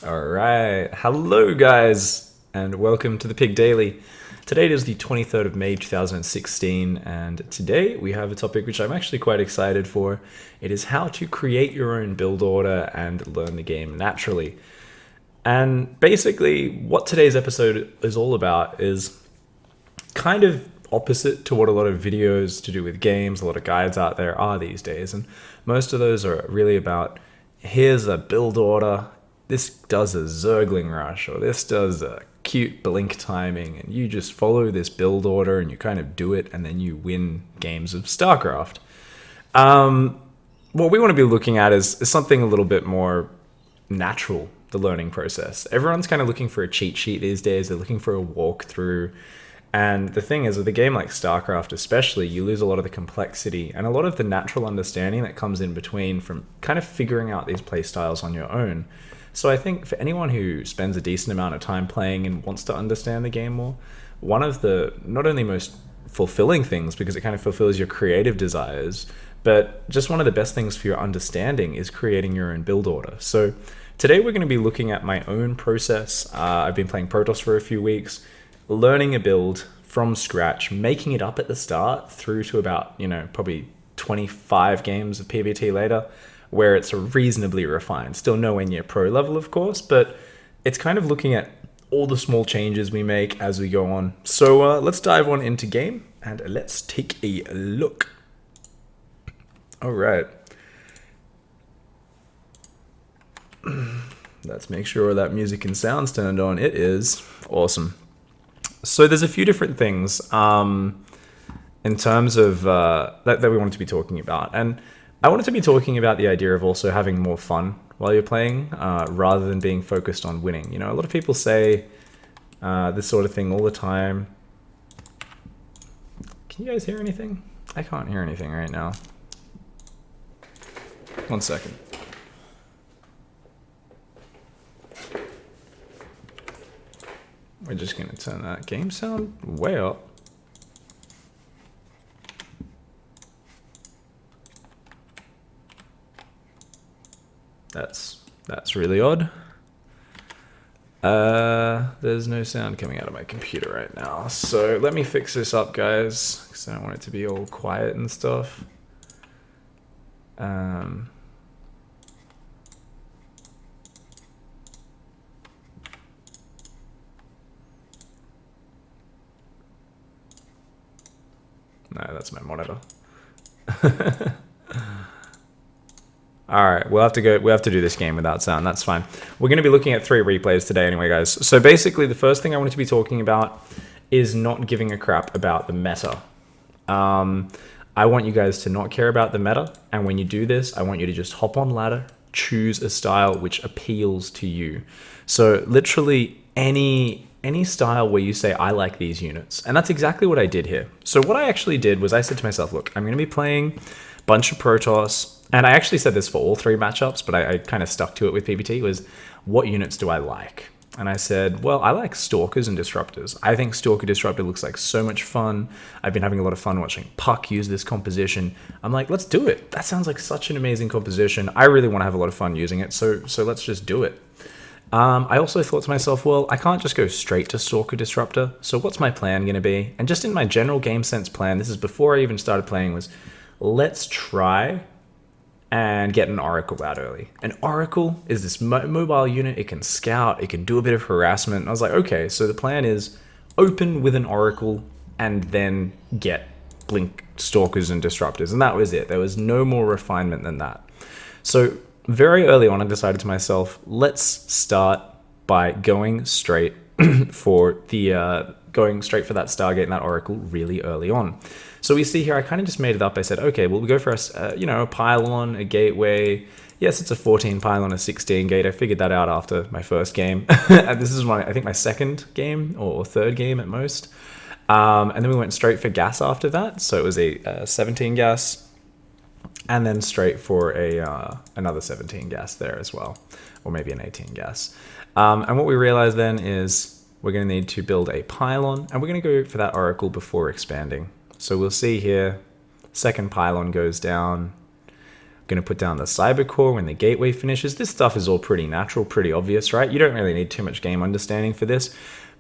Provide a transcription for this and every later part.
All right. Hello, guys, and welcome to the Pig Daily. Today is the 23rd of May 2016, and today we have a topic which I'm actually quite excited for. It is how to create your own build order and learn the game naturally. And basically, what today's episode is all about is kind of opposite to what a lot of videos to do with games, a lot of guides out there are these days. And most of those are really about here's a build order, this does a zergling rush, or this does a cute blink timing, and you just follow this build order and you kind of do it, and then you win games of StarCraft. What we want to be looking at is something a little bit more natural, the learning process. Everyone's kind of looking for a cheat sheet these days, they're looking for a walkthrough. And the thing is, with a game like StarCraft especially, you lose a lot of the complexity and a lot of the natural understanding that comes in between from kind of figuring out these play styles on your own. So I think for anyone who spends a decent amount of time playing and wants to understand the game more, one of the not only most fulfilling things, because it kind of fulfills your creative desires, but just one of the best things for your understanding is creating your own build order. So today we're going to be looking at my own process. I've been playing Protoss for a few weeks, learning a build from scratch, making it up at the start through to about, probably 25 games of PvT later, where it's reasonably refined. Still nowhere near pro level, of course, but it's kind of looking at all the small changes we make as we go on. So let's dive on into game and let's take a look. All right. Let's make sure that music and sound's turned on. It is awesome. So there's a few different things in terms of that we wanted to be talking about. And I wanted to be talking about the idea of also having more fun while you're playing rather than being focused on winning. A lot of people say this sort of thing all the time. Can you guys hear anything? I can't hear anything right now. 1 second. We're just going to turn that game sound way up. That's really odd. There's no sound coming out of my computer right now. So let me fix this up, guys, because I don't want it to be all quiet and stuff. No, that's my monitor. All right, we'll have to do this game without sound. That's fine. We're going to be looking at 3 replays today anyway, guys. So basically, the first thing I wanted to be talking about is not giving a crap about the meta. I want you guys to not care about the meta. And when you do this, I want you to just hop on ladder, choose a style which appeals to you. So literally any style where you say, I like these units. And that's exactly what I did here. So what I actually did was I said to myself, look, I'm going to be playing a bunch of Protoss. And I actually said this for all 3 matchups, but I kind of stuck to it with PvT, was what units do I like? And I said, well, I like stalkers and disruptors. I think stalker disruptor looks like so much fun. I've been having a lot of fun watching Puck use this composition. I'm like, let's do it. That sounds like such an amazing composition. I really want to have a lot of fun using it, so let's just do it. I also thought to myself, well, I can't just go straight to stalker disruptor. So what's my plan going to be? And just in my general game sense plan, this is before I even started playing, was let's try and get an Oracle out early. An Oracle is this mobile unit. It can scout. It can do a bit of harassment. And I was like, okay, so the plan is open with an Oracle and then get blink stalkers and disruptors. And that was it. There was no more refinement than that. So very early on, I decided to myself, let's start by going straight for that Stargate and that Oracle really early on. So we see here, I kind of just made it up. I said, okay, well, we go for a pylon, a gateway. Yes, it's a 14 pylon, a 16 gate. I figured that out after my first game. And this is I think my second game or third game at most. And then we went straight for gas after that. So it was a 17 gas and then straight for another 17 gas there as well, or maybe an 18 gas. And what we realized then is we're going to need to build a pylon, and we're going to go for that Oracle before expanding. So we'll see here, second pylon goes down. Going to put down the cyber core when the gateway finishes. This stuff is all pretty natural, pretty obvious, right? You don't really need too much game understanding for this.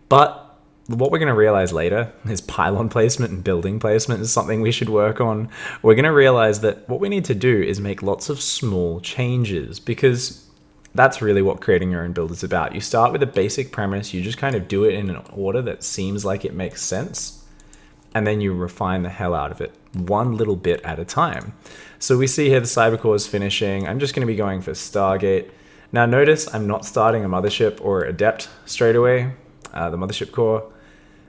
But what we're going to realize later is pylon placement and building placement is something we should work on. We're going to realize that what we need to do is make lots of small changes, because that's really what creating your own build is about. You start with a basic premise, you just kind of do it in an order that seems like it makes sense, and then you refine the hell out of it, one little bit at a time. So we see here the cyber core is finishing. I'm just going to be going for Stargate. Now notice I'm not starting a mothership or adept straight away, the mothership core,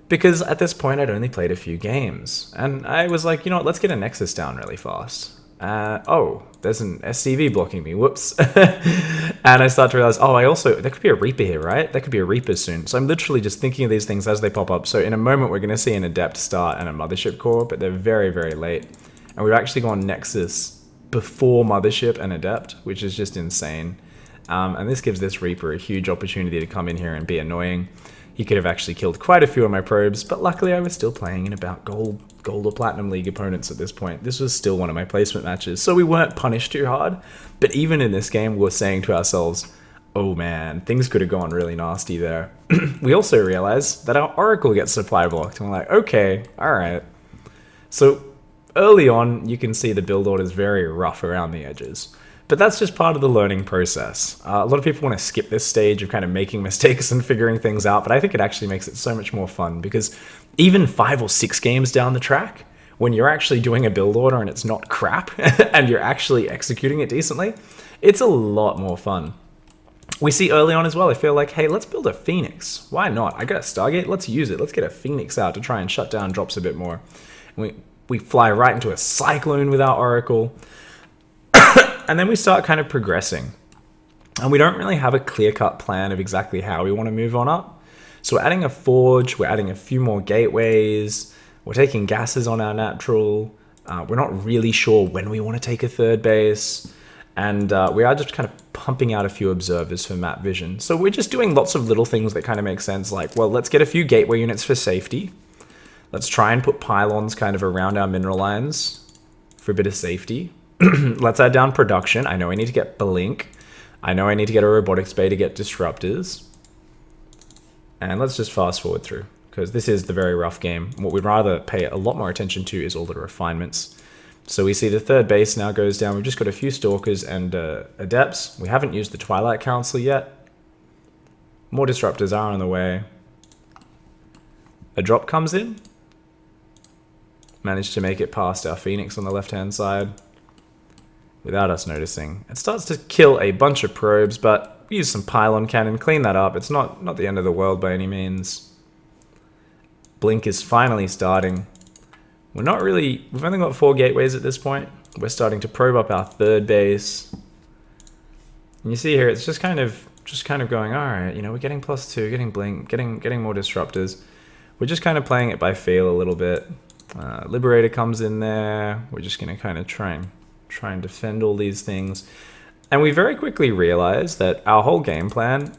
because at this point I'd only played a few games. And I was like, you know what, let's get a nexus down really fast. Oh, there's an SCV blocking me, whoops. And I start to realize, oh, there could be a Reaper here, right? There could be a Reaper soon. So I'm literally just thinking of these things as they pop up. So in a moment, we're going to see an adept start and a mothership core, but they're very, very late. And we've actually gone nexus before mothership and adept, which is just insane. And this gives this Reaper a huge opportunity to come in here and be annoying. He could have actually killed quite a few of my probes, but luckily I was still playing in about gold or platinum league opponents at this point. This was still one of my placement matches, so we weren't punished too hard. But even in this game, we're saying to ourselves, oh man, things could have gone really nasty there. We also realized that our Oracle gets supply blocked, and we're like, okay, alright. So early on, you can see the build order is very rough around the edges. But that's just part of the learning process. A lot of people want to skip this stage of kind of making mistakes and figuring things out, but I think it actually makes it so much more fun, because even 5 or 6 games down the track, when you're actually doing a build order and it's not crap, and you're actually executing it decently, it's a lot more fun. We see early on as well, I feel like, hey, let's build a Phoenix. Why not? I got a Stargate, let's use it. Let's get a Phoenix out to try and shut down drops a bit more. We fly right into a Cyclone with our Oracle. And then we start kind of progressing. And we don't really have a clear-cut plan of exactly how we want to move on up. So we're adding a forge, we're adding a few more gateways, we're taking gases on our natural, we're not really sure when we want to take a third base, and we are just kind of pumping out a few observers for map vision. So we're just doing lots of little things that kind of make sense, like, well, let's get a few gateway units for safety. Let's try and put pylons kind of around our mineral lines for a bit of safety. Let's add down production. I know I need to get blink. I know I need to get a robotics bay to get disruptors. And let's just fast forward through, because this is the very rough game. What we'd rather pay a lot more attention to is all the refinements. So we see the third base now goes down. We've just got a few stalkers and adepts. We haven't used the Twilight Council yet. More disruptors are on the way. A drop comes in. Managed to make it past our Phoenix on the left-hand side without us noticing. It starts to kill a bunch of probes, but we use some pylon cannon, clean that up. It's not the end of the world by any means. Blink is finally starting. We've only got 4 gateways at this point. We're starting to probe up our third base. And you see here, it's just kind of going, all right, you know, we're getting +2, getting blink, getting more disruptors. We're just kind of playing it by feel a little bit. Liberator comes in there. We're just going to kind of try and defend all these things. And we very quickly realize that our whole game plan,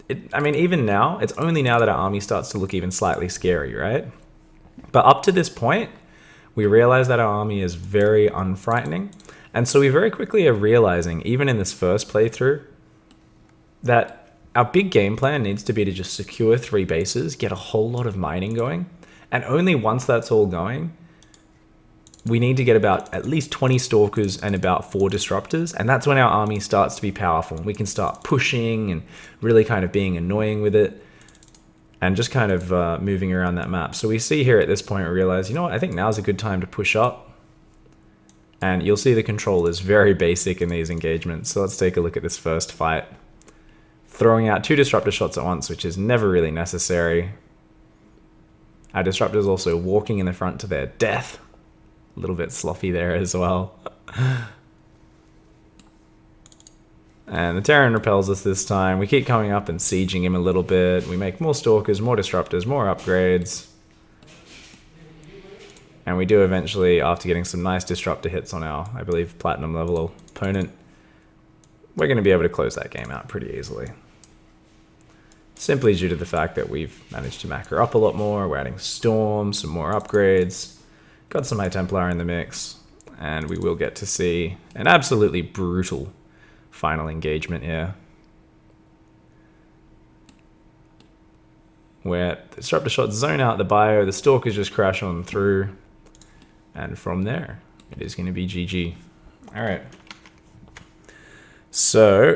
even now, it's only now that our army starts to look even slightly scary, right? But up to this point, we realize that our army is very unfrightening. And so we very quickly are realizing, even in this first playthrough, that our big game plan needs to be to just secure 3 bases, get a whole lot of mining going. And only once that's all going, we need to get about at least 20 stalkers and about 4 disruptors, and that's when our army starts to be powerful. We can start pushing and really kind of being annoying with it, and just kind of moving around that map. So we see here at this point, we realize, you know what, I think now's a good time to push up. And you'll see the control is very basic in these engagements. So let's take a look at this first fight. Throwing out 2 disruptor shots at once, which is never really necessary. Our disruptors also walking in the front to their death. A little bit sloppy there as well. And the Terran repels us this time. We keep coming up and sieging him a little bit. We make more stalkers, more disruptors, more upgrades. And we do eventually, after getting some nice disruptor hits on our, I believe, platinum level opponent, we're going to be able to close that game out pretty easily. Simply due to the fact that we've managed to macro up a lot more. We're adding storms, some more upgrades. Got some High Templar in the mix. And we will get to see an absolutely brutal final engagement here, where the disruptor shots zone out the bio, the stalkers just crash on through, and from there, it is going to be GG. All right. So,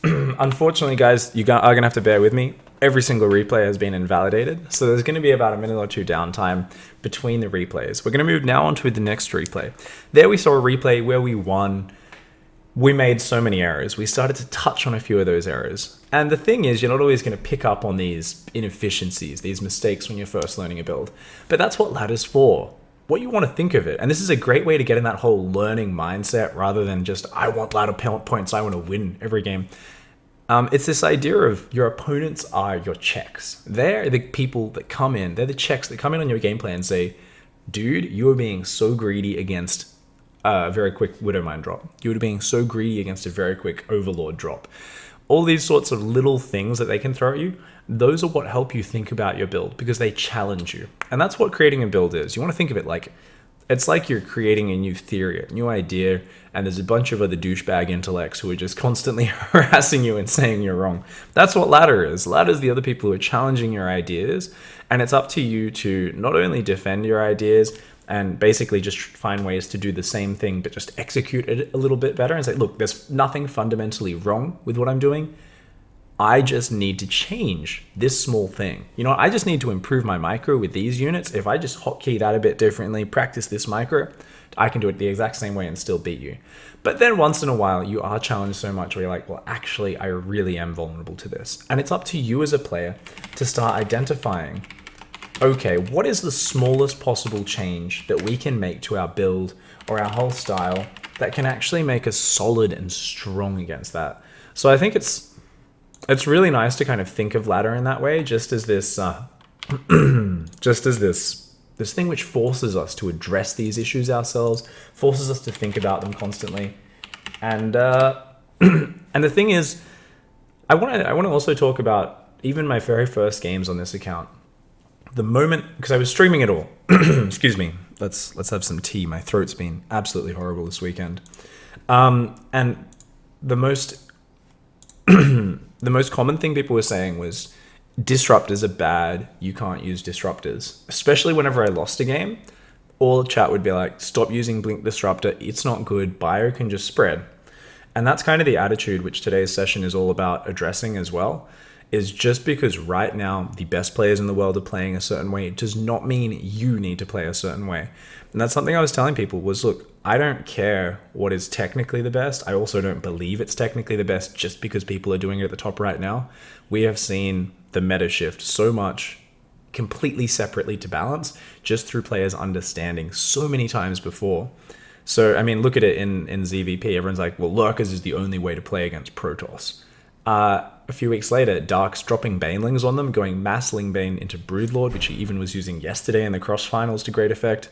unfortunately, guys, you are going to have to bear with me. Every single replay has been invalidated, so there's going to be about a minute or two downtime between the replays. We're going to move now on to the next replay. There we saw a replay where we won. We made so many errors. We started to touch on a few of those errors. And the thing is, you're not always going to pick up on these inefficiencies, these mistakes when you're first learning a build. But that's what ladder's for. What you want to think of it. And this is a great way to get in that whole learning mindset rather than just, I want ladder points, I want to win every game. It's this idea of your opponents are your checks. They're the people that come in. They're the checks that come in on your gameplay and say, dude, you are being so greedy against a very quick Widowmine drop. You are being so greedy against a very quick Overlord drop. All these sorts of little things that they can throw at you, those are what help you think about your build because they challenge you. And that's what creating a build is. You want to think of it like, it's like you're creating a new theory, a new idea, and there's a bunch of other douchebag intellects who are just constantly harassing you and saying you're wrong. That's what ladder is. Ladder is the other people who are challenging your ideas, and it's up to you to not only defend your ideas and basically just find ways to do the same thing, but just execute it a little bit better and say, look, there's nothing fundamentally wrong with what I'm doing. I just need to change this small thing. You know, I just need to improve my micro with these units. If I just hotkey that a bit differently, practice this micro, I can do it the exact same way and still beat you. But then once in a while, you are challenged so much where you're like, well, actually, I really am vulnerable to this. And it's up to you as a player to start identifying, okay, what is the smallest possible change that we can make to our build or our whole style that can actually make us solid and strong against that? So I think it's really nice to kind of think of ladder in that way, just as this, this thing which forces us to address these issues ourselves, forces us to think about them constantly, and and the thing is, I want to also talk about even my very first games on this account. The moment, because I was streaming it all. Excuse me. Let's have some tea. My throat's been absolutely horrible this weekend, and the most the most common thing people were saying was disruptors are bad. You can't use disruptors. Especially whenever I lost a game, all the chat would be like, stop using blink-disruptor. It's not good. Bio can just spread. And that's kind of the attitude which today's session is all about addressing as well, is just because right now the best players in the world are playing a certain way, it does not mean you need to play a certain way. And that's something I was telling people was, look, I don't care what is technically the best. I also don't believe it's technically the best just because people are doing it at the top right now. We have seen the meta shift so much completely separately to balance just through players understanding so many times before. So, I mean, look at it in ZVP. Everyone's like, well, Lurkers is the only way to play against Protoss. A few weeks later, Dark's dropping Banelings on them, going Mass Lingbane into Broodlord, which he even was using yesterday in the cross finals to great effect.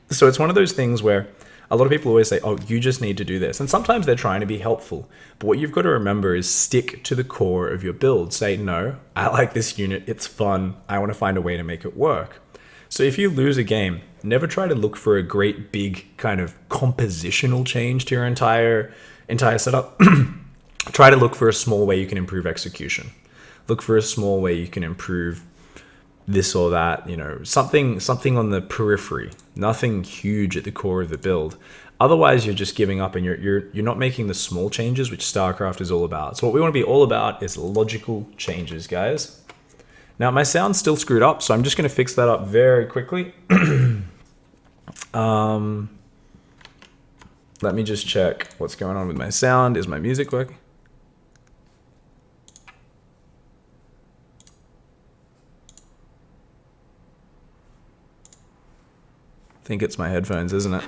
So it's one of those things where a lot of people always say, oh, you just need to do this. And sometimes they're trying to be helpful. But what you've got to remember is stick to the core of your build. Say, no, I like this unit. It's fun. I want to find a way to make it work. So if you lose a game, never try to look for a great big kind of compositional change to your entire setup. Try to look for a small way you can improve execution. Look for a small way you can improve this or that, you know, something on the periphery, nothing huge at the core of the build. Otherwise, you're just giving up and you're not making the small changes, which StarCraft is all about. So what we want to be all about is logical changes, guys. Now, my sound's still screwed up, so I'm just going to fix that up very quickly. Let me just check what's going on with my sound. Is my music working? I think it's my headphones, isn't it?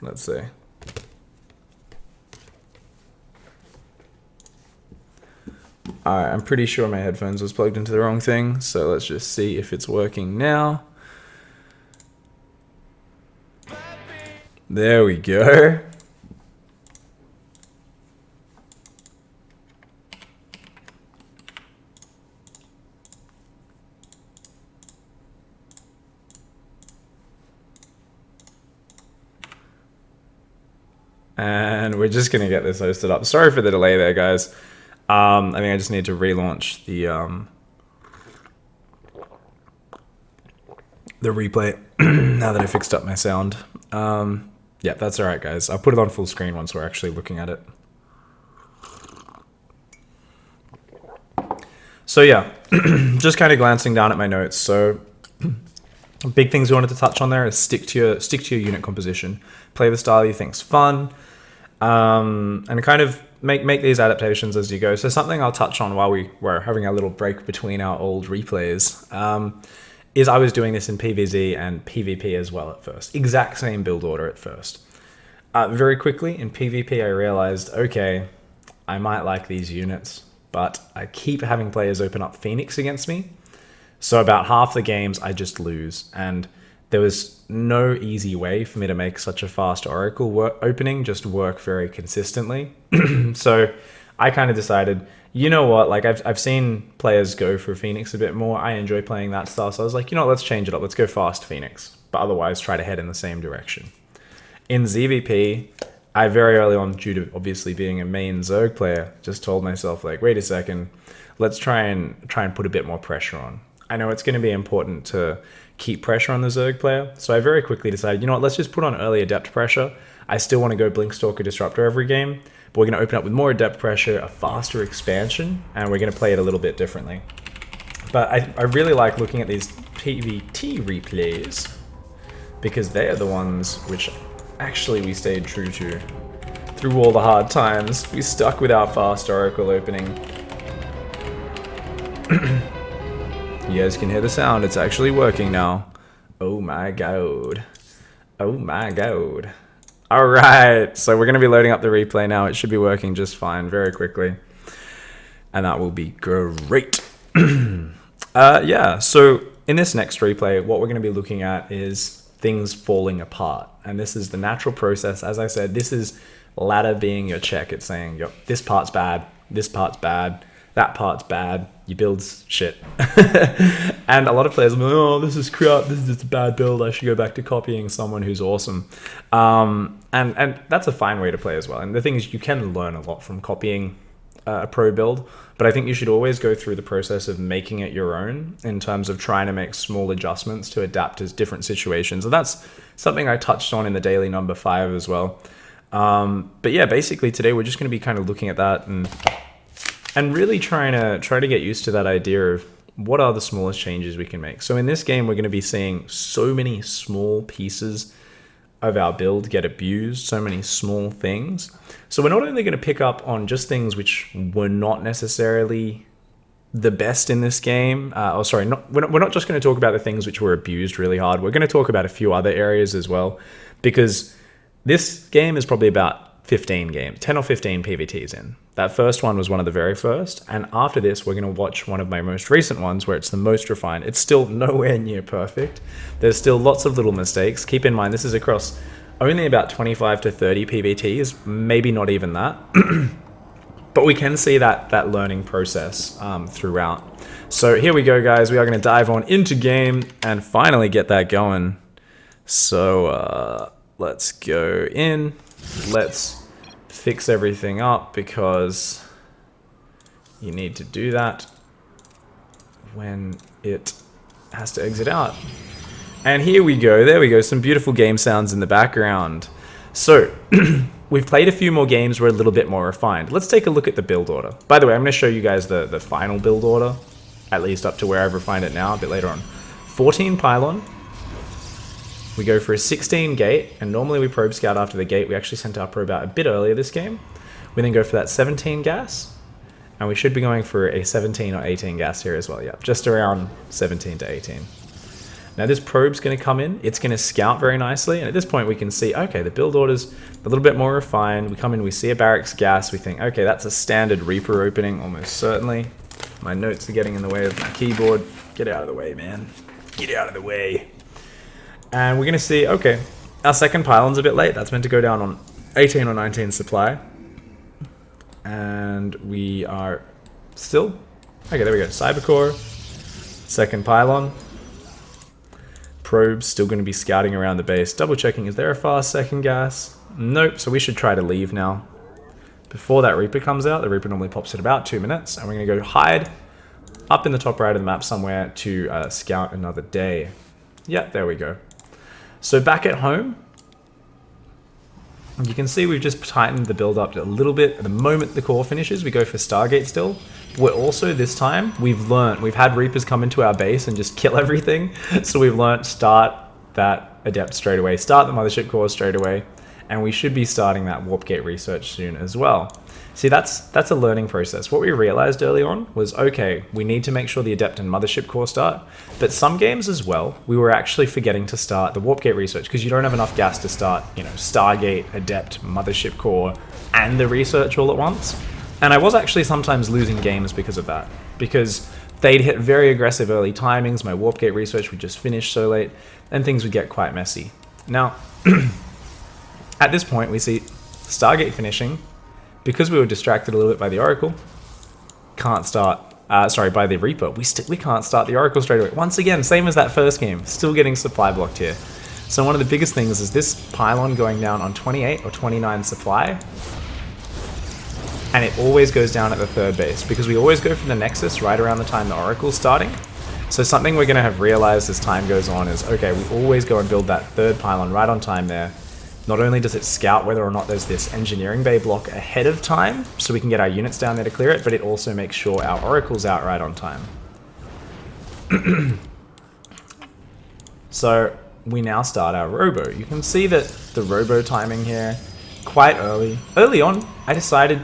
Let's see. Alright, I'm pretty sure my headphones was plugged into the wrong thing, so let's just see if it's working now. There we go. And we're just going to get this hosted up. Sorry for the delay there, guys. I think I just need to relaunch the replay now that I fixed up my sound. Yeah, that's all right, guys. I'll put it on full screen once we're actually looking at it. So yeah, just kind of glancing down at my notes. So big things we wanted to touch on there is stick to your unit composition, play the style you think's fun, and kind of make these adaptations as you go. So something I'll touch on while we were having a little break between our old replays is I was doing this in PvZ and PvP as well at first. Exact same build order at first. Very quickly in PvP I realized, okay, I might like these units, but I keep having players open up Phoenix against me. So about half the games I just lose, and there was no easy way for me to make such a fast Oracle opening just work very consistently. So I kind of decided, you know what, like I've seen players go for Phoenix a bit more. I enjoy playing that style. So I was like, you know what, let's change it up. Let's go fast Phoenix, but otherwise try to head in the same direction. In ZVP, I very early on, due to obviously being a main Zerg player, just told myself like, wait a second, let's try and put a bit more pressure on. I know it's going to be important to keep pressure on the Zerg player, so I very quickly decided, you know what, let's just put on early adept pressure. I still want to go blink, stalker, disruptor every game, but we're going to open up with more adept pressure, a faster expansion, and we're going to play it a little bit differently. But I really like looking at these PvT replays, because they are the ones which actually we stayed true to through all the hard times. We stuck with our fast Oracle opening. You guys can hear the sound, it's actually working now. Oh my god. Oh my god. Alright, so we're going to be loading up the replay now. It should be working just fine very quickly. And that will be great. Yeah, so in this next replay, what we're going to be looking at is things falling apart. And this is the natural process. As I said, this is ladder being your check. It's saying, yep, this part's bad, this part's bad, that part's bad, you build shit. And a lot of players are like, oh, this is crap, this is just a bad build, I should go back to copying someone who's awesome. And that's a fine way to play as well. And the thing is, you can learn a lot from copying a pro build, but I think you should always go through the process of making it your own in terms of trying to make small adjustments to adapt to different situations. And that's something I touched on in the daily number 5 as well. But yeah, basically today we're just going to be kind of looking at that and really try to get used to that idea of what are the smallest changes we can make. So in this game, we're going to be seeing so many small pieces of our build get abused, so many small things. So we're not only going to pick up on just things which were not necessarily the best in this game. We're not just going to talk about the things which were abused really hard. We're going to talk about a few other areas as well, because this game is probably about 10 or 15 PVTs in. That first one was one of the very first, and after this we're going to watch one of my most recent ones where it's the most refined. It's still nowhere near perfect. There's still lots of little mistakes. Keep in mind, this is across only about 25 to 30 PVTs, maybe not even that. But we can see that learning process throughout. So here we go, guys. We are going to dive on into game and finally get that going. So let's go in. Let's fix everything up, because you need to do that when it has to exit out. And here we go. There we go. Some beautiful game sounds in the background. So we've played a few more games. We're a little bit more refined. Let's take a look at the build order. By the way, I'm going to show you guys the final build order, at least up to where I've refined it now, a bit later on. 14 pylon. We go for a 16 gate, and normally we probe scout after the gate. We actually sent our probe out a bit earlier this game. We then go for that 17 gas, and we should be going for a 17 or 18 gas here as well. Yeah, just around 17 to 18. Now this probe's going to come in. It's going to scout very nicely, and at this point we can see, okay, the build order's a little bit more refined. We come in, we see a barracks gas. We think, okay, that's a standard Reaper opening, almost certainly. My notes are getting in the way of my keyboard. Get out of the way, man. Get out of the way. And we're going to see, okay, our second pylon's a bit late. That's meant to go down on 18 or 19 supply. And we are still... Okay, there we go. Cybercore, second pylon. Probe's still going to be scouting around the base. Double checking, is there a fast second gas? Nope, so we should try to leave now. Before that Reaper comes out, the Reaper normally pops at about 2 minutes, and we're going to go hide up in the top right of the map somewhere to scout another day. Yeah, there we go. So back at home, you can see we've just tightened the build up a little bit. At the moment the core finishes, we go for Stargate still. We're also, this time, we've had Reapers come into our base and just kill everything. So we've learnt start that adept straight away, start the mothership core straight away, and we should be starting that warp gate research soon as well. See, that's a learning process. What we realized early on was, okay, we need to make sure the adept and mothership core start, but some games as well, we were actually forgetting to start the warp gate research because you don't have enough gas to start, you know, Stargate, adept, mothership core, and the research all at once. And I was actually sometimes losing games because of that, because they'd hit very aggressive early timings, my warp gate research would just finish so late, and things would get quite messy. Now, at this point, we see Stargate finishing. Because we were distracted a little bit by the Oracle, can't start, by the Reaper, we can't start the Oracle straight away. Once again, same as that first game, still getting supply blocked here. So one of the biggest things is this pylon going down on 28 or 29 supply, and it always goes down at the third base, because we always go for the nexus right around the time the Oracle's starting. So something we're going to have realized as time goes on is, okay, we always go and build that third pylon right on time there. Not only does it scout whether or not there's this engineering bay block ahead of time, so we can get our units down there to clear it, but it also makes sure our Oracle's out right on time. So we now start our Robo. You can see that the Robo timing here, quite early. Early on, I decided,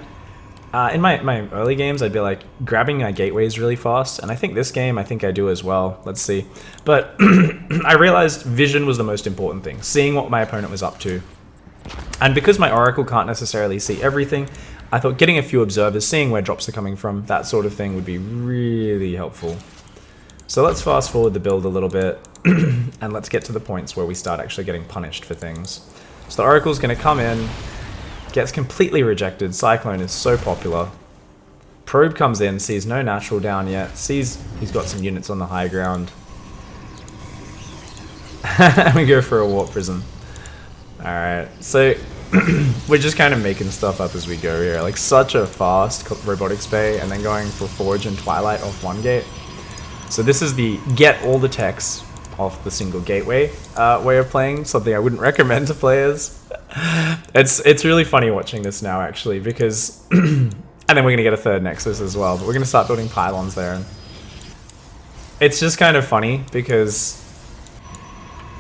in my early games, I'd be like grabbing my gateways really fast, and I think this game, I think I do as well. Let's see. But I realized vision was the most important thing, seeing what my opponent was up to. And because my Oracle can't necessarily see everything, I thought getting a few observers, seeing where drops are coming from, that sort of thing would be really helpful. So let's fast forward the build a little bit, and let's get to the points where we start actually getting punished for things. So the Oracle's going to come in, gets completely rejected. Cyclone is so popular. Probe comes in, sees no natural down yet, sees he's got some units on the high ground. And we go for a warp prism. Alright, so we're just kind of making stuff up as we go here. Like such a fast robotics bay, and then going for Forge and Twilight off one gate. So this is the get all the techs off the single gateway way of playing, something I wouldn't recommend to players. It's really funny watching this now, actually, because and then we're gonna get a third nexus as well, but we're gonna start building pylons there. And it's just kind of funny because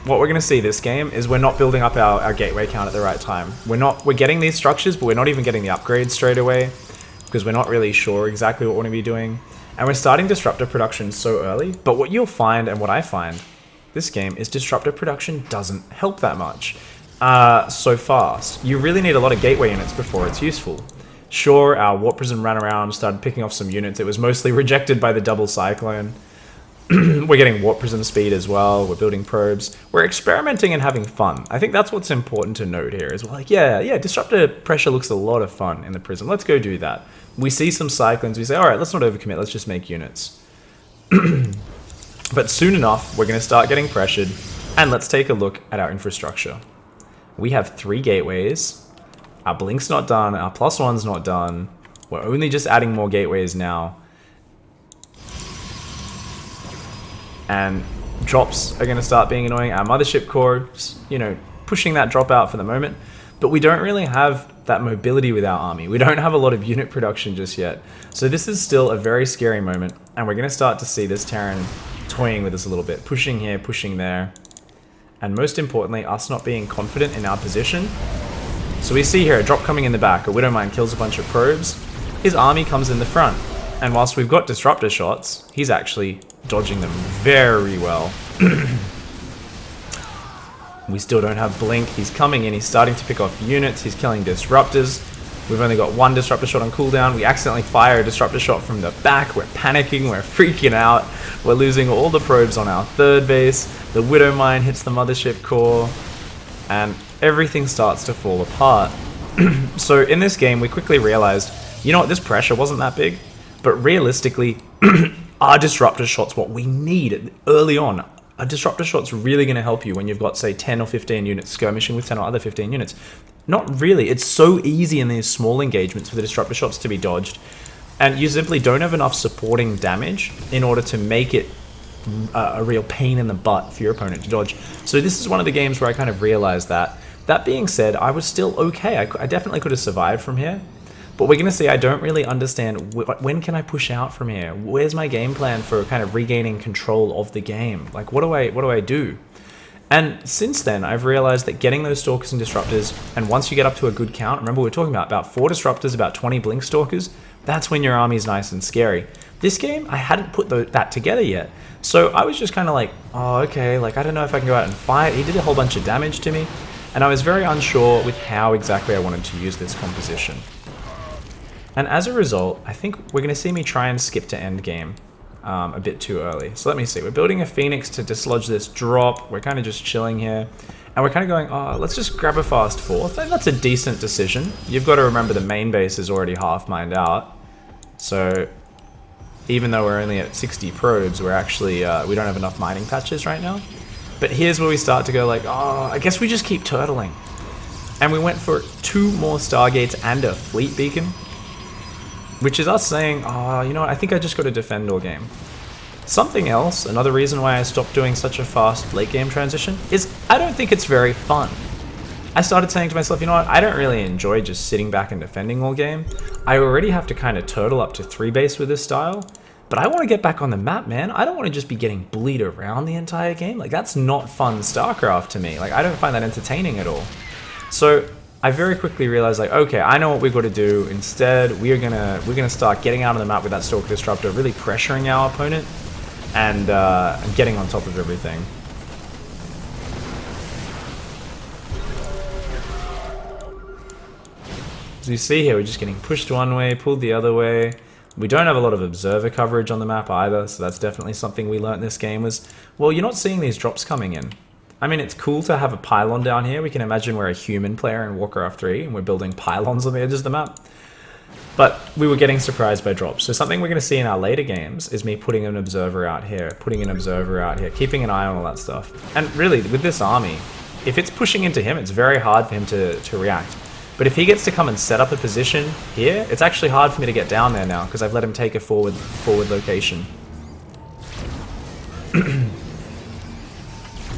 what we're gonna see this game is we're not building up our gateway count at the right time. We're getting these structures, but we're not even getting the upgrades straight away because we're not really sure exactly what we're gonna be doing. And we're starting disruptor production so early, but what you'll find, and what I find this game, is disruptor production doesn't help that much so fast. You really need a lot of gateway units before it's useful. Sure, our warp prism ran around, started picking off some units. It was mostly rejected by the double cyclone. We're getting warp prism speed as well. We're building probes. We're experimenting and having fun. I think that's what's important to note here is, like, yeah, disruptor pressure looks a lot of fun in the prism. Let's go do that. We see some cyclones. We say, all right, let's not overcommit. Let's just make units. But soon enough, we're going to start getting pressured. And let's take a look at our infrastructure. We have 3 gateways. Our blink's not done. Our +1's not done. We're only just adding more gateways now. And drops are going to start being annoying. Our mothership core, you know, pushing that drop out for the moment. But we don't really have that mobility with our army. We don't have a lot of unit production just yet. So this is still a very scary moment. And we're going to start to see this Terran toying with us a little bit. Pushing here, pushing there. And most importantly, us not being confident in our position. So we see here a drop coming in the back. A Widowmine kills a bunch of probes. His army comes in the front. And whilst we've got disruptor shots, he's actually dodging them very well. We still don't have blink. He's coming in. He's starting to pick off units. He's killing disruptors. We've only got 1 disruptor shot on cooldown. We accidentally fire a disruptor shot from the back. We're panicking. We're freaking out. We're losing all the probes on our third base. The Widowmine hits the mothership core. And everything starts to fall apart. So in this game, we quickly realized, you know what, this pressure wasn't that big. But realistically, are disruptor shots what we need early on? A disruptor shot's really going to help you when you've got, say, 10 or 15 units skirmishing with 10 or other 15 units. Not really. It's so easy in these small engagements for the disruptor shots to be dodged, and you simply don't have enough supporting damage in order to make it a real pain in the butt for your opponent to dodge. So this is one of the games where I kind of realized that. That being said, I was still okay. I definitely could have survived from here. But we're going to see, I don't really understand, when can I push out from here? Where's my game plan for kind of regaining control of the game? Like, what do I do? And since then, I've realized that getting those stalkers and disruptors, and once you get up to a good count, remember we were talking about 4 disruptors, about 20 blink stalkers, that's when your army's nice and scary. This game, I hadn't put that together yet. So I was just kind of like, oh, okay, like, I don't know if I can go out and fight. He did a whole bunch of damage to me, and I was very unsure with how exactly I wanted to use this composition. And as a result, I think we're going to see me try and skip to end game a bit too early. So let me see. We're building a Phoenix to dislodge this drop. We're kind of just chilling here. And we're kind of going, oh, let's just grab a fast fourth. And that's a decent decision. You've got to remember the main base is already half mined out. So even though we're only at 60 probes, we're actually, we don't have enough mining patches right now. But here's where we start to go like, oh, I guess we just keep turtling. And we went for 2 more Stargates and a fleet beacon. Which is us saying, oh, you know what, I think I just got to defend all game. Something else, another reason why I stopped doing such a fast late game transition, is I don't think it's very fun. I started saying to myself, you know what, I don't really enjoy just sitting back and defending all game. I already have to kind of turtle up to 3 base with this style, but I want to get back on the map, man. I don't want to just be getting bullied around the entire game. Like, that's not fun StarCraft to me. Like, I don't find that entertaining at all. So I very quickly realized, like, okay, I know what we've got to do. Instead, we're gonna start getting out on the map with that Stalker Disruptor, really pressuring our opponent and getting on top of everything. As you see here, we're just getting pushed one way, pulled the other way. We don't have a lot of observer coverage on the map either, so that's definitely something we learnt this game was, well, you're not seeing these drops coming in. I mean, it's cool to have a pylon down here. We can imagine we're a human player in Warcraft 3 and we're building pylons on the edges of the map. But we were getting surprised by drops. So something we're going to see in our later games is me putting an observer out here, putting an observer out here, keeping an eye on all that stuff. And really, with this army, if it's pushing into him, it's very hard for him to react. But if he gets to come and set up a position here, it's actually hard for me to get down there now because I've let him take a forward location.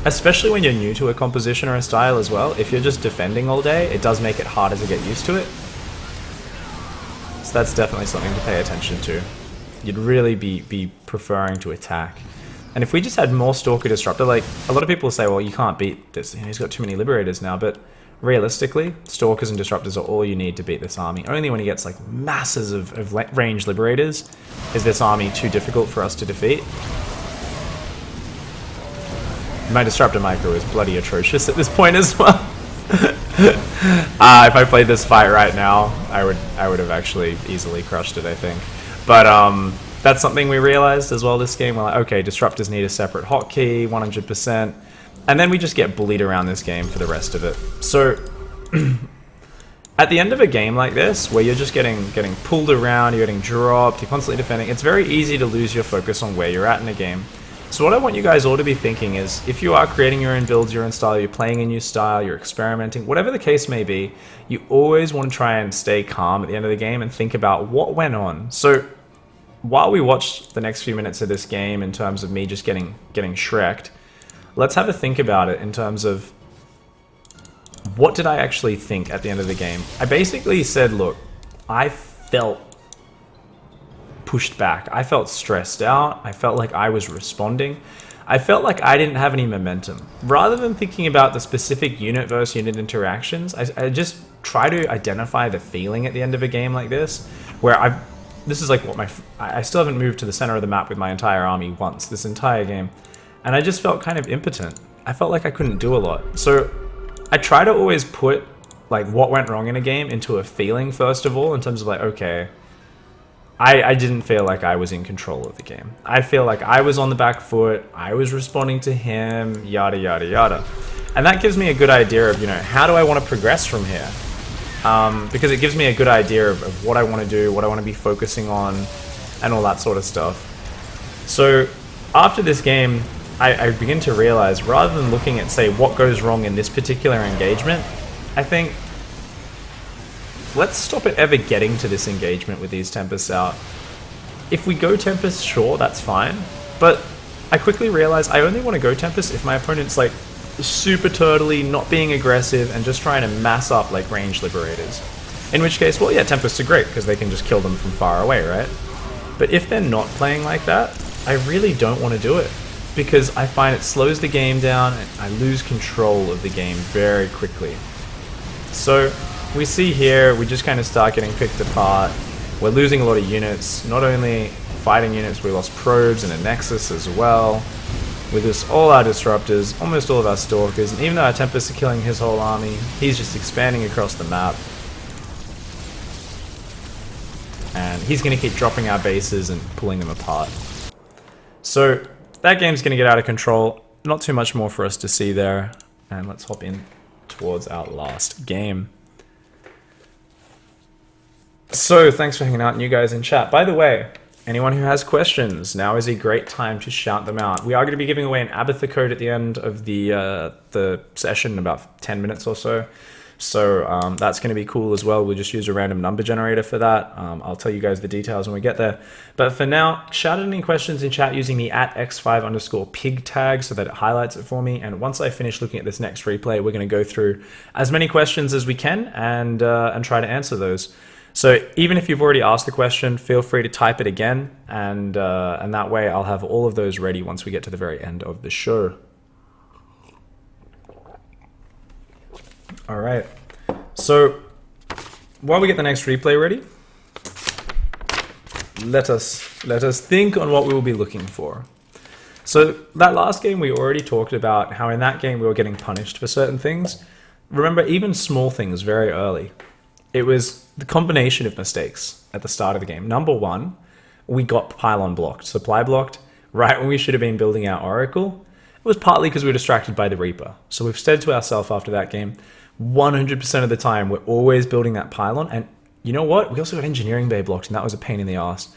Especially when you're new to a composition or a style as well, if you're just defending all day, it does make it harder to get used to it. So that's definitely something to pay attention to. You'd really be preferring to attack. And if we just had more Stalker Disruptor, like, a lot of people say, well, you can't beat this, you know, he's got too many Liberators now, but realistically, Stalkers and Disruptors are all you need to beat this army. Only when he gets, like, masses of range Liberators is this army too difficult for us to defeat. My Disruptor micro is bloody atrocious at this point as well. If I played this fight right now, I would have actually easily crushed it, I think. But that's something we realized as well this game. We're like, okay, Disruptors need a separate hotkey, 100%. And then we just get bullied around this game for the rest of it. So at the end of a game like this, where you're just getting pulled around, you're getting dropped, you're constantly defending, it's very easy to lose your focus on where you're at in a game. So what I want you guys all to be thinking is, if you are creating your own builds, your own style, you're playing a new style, you're experimenting, whatever the case may be, you always want to try and stay calm at the end of the game and think about what went on. So while we watch the next few minutes of this game in terms of me just getting shreked, let's have a think about it in terms of what did I actually think at the end of the game. I basically said, look, I felt pushed back. I felt stressed out. I felt like I was responding. I felt like I didn't have any momentum. Rather than thinking about the specific unit versus unit interactions, I just try to identify the feeling at the end of a game like this, where this is like what I still haven't moved to the center of the map with my entire army once this entire game, and I just felt kind of impotent. I felt like I couldn't do a lot. So I try to always put like what went wrong in a game into a feeling first of all, in terms of like, okay, I didn't feel like I was in control of the game. I feel like I was on the back foot, I was responding to him, yada yada yada. And that gives me a good idea of, you know, how do I want to progress from here? Because it gives me a good idea of what I want to do, what I want to be focusing on, and all that sort of stuff. So after this game, I begin to realize, rather than looking at, say, what goes wrong in this particular engagement, I think let's stop it ever getting to this engagement with these Tempests out. If we go Tempest, sure, that's fine. But I quickly realize I only want to go Tempest if my opponent's like super turtly, not being aggressive, and just trying to mass up like range liberators. In which case, well, yeah, Tempests are great because they can just kill them from far away, right? But if they're not playing like that, I really don't want to do it because I find it slows the game down and I lose control of the game very quickly. So we see here, we just kind of start getting picked apart. We're losing a lot of units, not only fighting units, we lost probes and a nexus as well. We lose all our disruptors, almost all of our stalkers, and even though our Tempests are killing his whole army, he's just expanding across the map. And he's going to keep dropping our bases and pulling them apart. So that game's going to get out of control. Not too much more for us to see there. And let's hop in towards our last game. So thanks for hanging out and you guys in chat. By the way, anyone who has questions, now is a great time to shout them out. We are going to be giving away an Abathur code at the end of the session in about 10 minutes or so. So that's going to be cool as well. We'll just use a random number generator for that. I'll tell you guys the details when we get there. But for now, shout out any questions in chat using the @x5_pig tag so that it highlights it for me. And once I finish looking at this next replay, we're going to go through as many questions as we can and try to answer those. So even if you've already asked the question, feel free to type it again. And that way I'll have all of those ready once we get to the very end of the show. All right, so while we get the next replay ready, let us think on what we will be looking for. So that last game we already talked about how in that game we were getting punished for certain things. Remember, even small things very early. It was the combination of mistakes at the start of the game. Number one, we got pylon blocked, supply blocked, right when we should have been building our Oracle. It was partly because we were distracted by the Reaper. So we've said to ourselves after that game, 100% of the time, we're always building that pylon. And you know what? We also got engineering bay blocked, and that was a pain in the ass.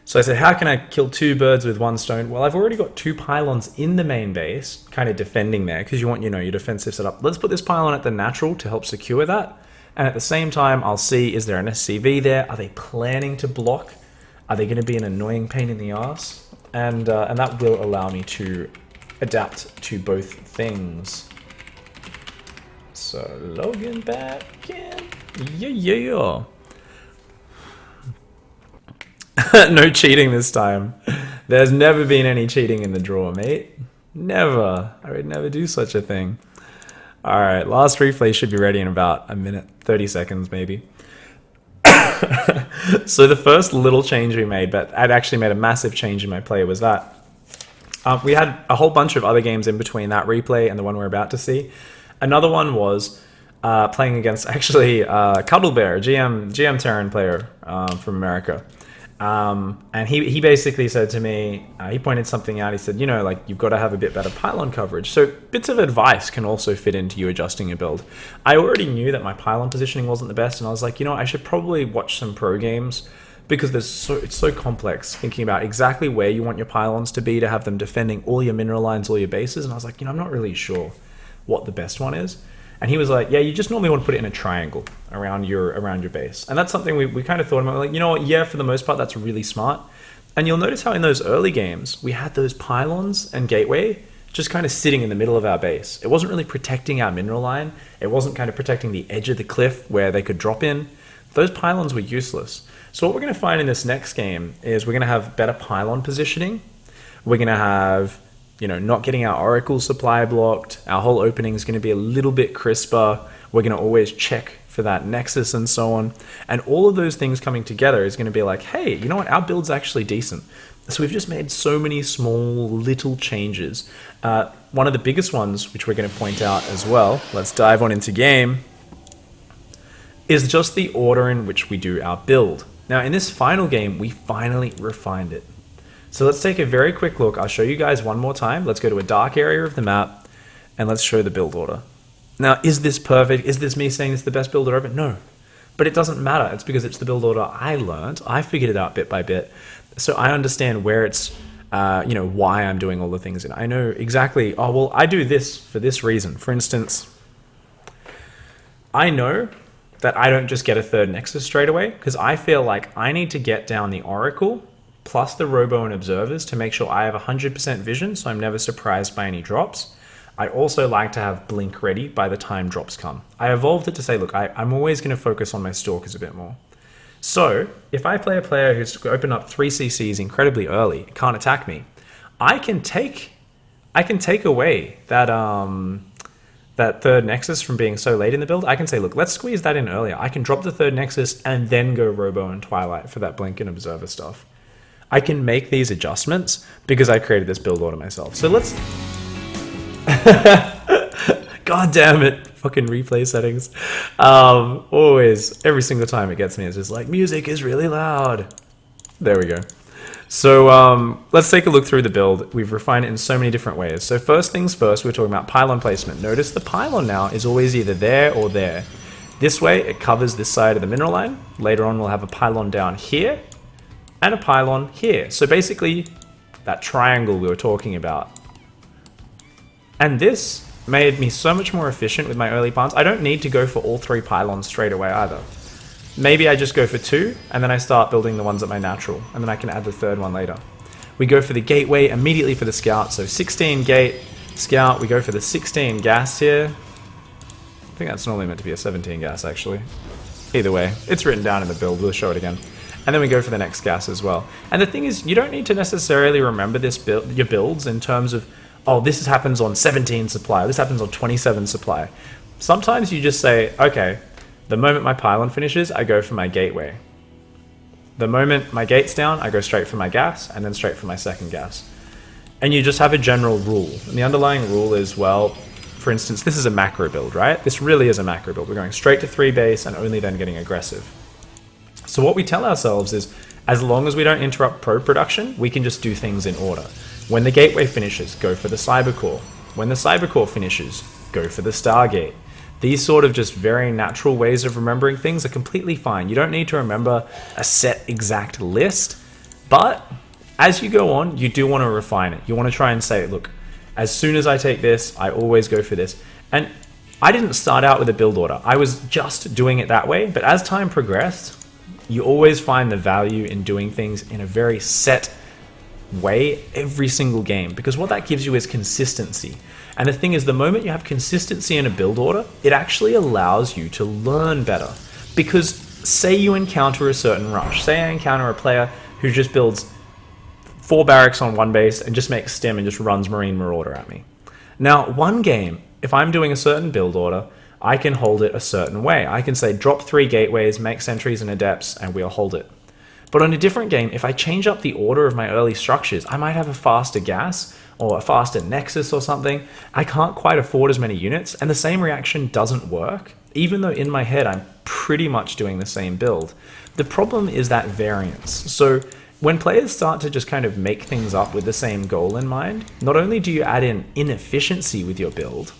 So I said, how can I kill two birds with one stone? Well, I've already got two pylons in the main base, kind of defending there, because you want, your defensive setup. Let's put this pylon at the natural to help secure that. And at the same time, I'll see, is there an SCV there? Are they planning to block? Are they going to be an annoying pain in the ass? And that will allow me to adapt to both things. So logging back in. Yeah. No cheating this time. There's never been any cheating in the draw, mate. Never. I would never do such a thing. Alright, last replay should be ready in about a minute, 30 seconds maybe. So the first little change we made, but I'd actually made a massive change in my play, was that we had a whole bunch of other games in between that replay and the one we're about to see. Another one was playing against actually Cuddle Bear, GM Terran player from America. And he basically said to me, he pointed something out. He said, you've got to have a bit better pylon coverage. So bits of advice can also fit into you adjusting your build. I already knew that my pylon positioning wasn't the best, and I was like, I should probably watch some pro games because it's so complex thinking about exactly where you want your pylons to be to have them defending all your mineral lines, all your bases. And I was like, I'm not really sure what the best one is. And he was like, yeah, you just normally want to put it in a triangle around your base. And that's something we kind of thought about. Like, what? Yeah, for the most part, that's really smart. And you'll notice how in those early games, we had those pylons and gateway just kind of sitting in the middle of our base. It wasn't really protecting our mineral line. It wasn't kind of protecting the edge of the cliff where they could drop in. Those pylons were useless. So what we're going to find in this next game is we're going to have better pylon positioning. We're going to have not getting our Oracle supply blocked. Our whole opening is going to be a little bit crisper. We're going to always check for that nexus and so on. And all of those things coming together is going to be like, hey, you know what? Our build's actually decent. So we've just made so many small little changes. One of the biggest ones, which we're going to point out as well, let's dive on into game, is just the order in which we do our build. Now, in this final game, we finally refined it. So let's take a very quick look. I'll show you guys one more time. Let's go to a dark area of the map and let's show the build order. Now, is this perfect? Is this me saying it's the best build order ever? No, but it doesn't matter. It's because it's the build order I learned. I figured it out bit by bit. So I understand where it's, why I'm doing all the things. And I know exactly, oh, well, I do this for this reason. For instance, I know that I don't just get a third nexus straight away, because I feel like I need to get down the Oracle plus the Robo and observers to make sure I have 100% vision, so I'm never surprised by any drops. I also like to have blink ready by the time drops come. I evolved it to say, look, I'm always going to focus on my stalkers a bit more. So if I play a player who's opened up 3 CCs incredibly early, can't attack me, I can take away that that third nexus from being so late in the build. I can say, look, let's squeeze that in earlier. I can drop the third nexus and then go Robo and Twilight for that blink and observer stuff. I can make these adjustments because I created this build order myself. So let's... God damn it. Fucking replay settings. Always, every single time it gets me, it's just like, music is really loud. There we go. So let's take a look through the build. We've refined it in so many different ways. So first things first, we're talking about pylon placement. Notice the pylon now is always either there or there. This way, it covers this side of the mineral line. Later on, we'll have a pylon down here and a pylon here. So basically, that triangle we were talking about. And this made me so much more efficient with my early pylons. I don't need to go for all 3 pylons straight away either. Maybe I just go for 2, and then I start building the ones at my natural, and then I can add the 3rd one later. We go for the gateway immediately for the scout, so 16 gate, scout, we go for the 16 gas here. I think that's normally meant to be a 17 gas, actually. Either way, it's written down in the build, we'll show it again. And then we go for the next gas as well. And the thing is, you don't need to necessarily remember this build, your builds in terms of, oh, this happens on 17 supply, this happens on 27 supply. Sometimes you just say, okay, the moment my pylon finishes, I go for my gateway. The moment my gate's down, I go straight for my gas, and then straight for my second gas. And you just have a general rule. And the underlying rule is, well, for instance, this is a macro build, right? This really is a macro build. We're going straight to 3 base and only then getting aggressive. So what we tell ourselves is, as long as we don't interrupt probe production, we can just do things in order. When the gateway finishes, go for the cyber core. When the cyber core finishes, go for the Stargate. These sort of just very natural ways of remembering things are completely fine. You don't need to remember a set exact list, but as you go on, you do want to refine it. You want to try and say, look, as soon as I take this, I always go for this. And I didn't start out with a build order. I was just doing it that way, but as time progressed, you always find the value in doing things in a very set way every single game, because what that gives you is consistency. And the thing is, the moment you have consistency in a build order, it actually allows you to learn better. Because say you encounter a certain rush, say I encounter a player who just builds 4 barracks on 1 base and just makes stim and just runs Marine Marauder at me. Now, one game, if I'm doing a certain build order, I can hold it a certain way. I can say drop 3 gateways, make sentries and adepts, and we'll hold it. But on a different game, if I change up the order of my early structures, I might have a faster gas or a faster nexus or something. I can't quite afford as many units, and the same reaction doesn't work, even though in my head I'm pretty much doing the same build. The problem is that variance. So when players start to just kind of make things up with the same goal in mind, not only do you add in inefficiency with your build,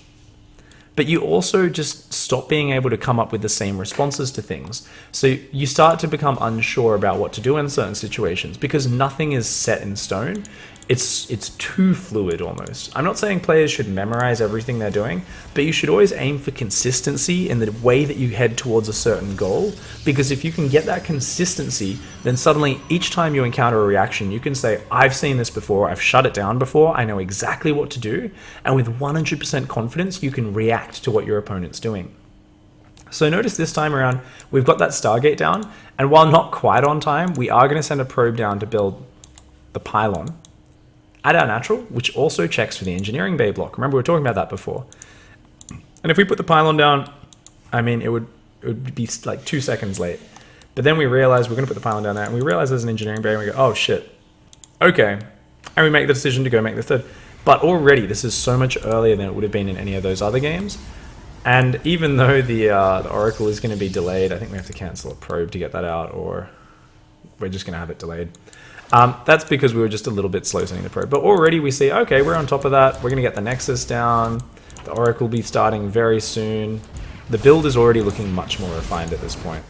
but you also just stop being able to come up with the same responses to things. So you start to become unsure about what to do in certain situations because nothing is set in stone. It's too fluid almost. I'm not saying players should memorize everything they're doing, but you should always aim for consistency in the way that you head towards a certain goal, because if you can get that consistency, then suddenly each time you encounter a reaction, you can say, I've seen this before, I've shut it down before, I know exactly what to do, and with 100% confidence, you can react to what your opponent's doing. So notice this time around, we've got that Stargate down, and while not quite on time, we are going to send a probe down to build the pylon at our natural, which also checks for the engineering bay block. Remember, we were talking about that before. And if we put the pylon down, I mean, it would be like 2 seconds late. But then we realize we're going to put the pylon down there, and we realize there's an engineering bay, and we go, oh shit, okay. And we make the decision to go make the third. But already, this is so much earlier than it would have been in any of those other games. And even though the Oracle is going to be delayed, I think we have to cancel a probe to get that out, or we're just going to have it delayed. That's because we were just a little bit slow sending the probe. But already we see, okay, we're on top of that. We're going to get the Nexus down. The Oracle will be starting very soon. The build is already looking much more refined at this point.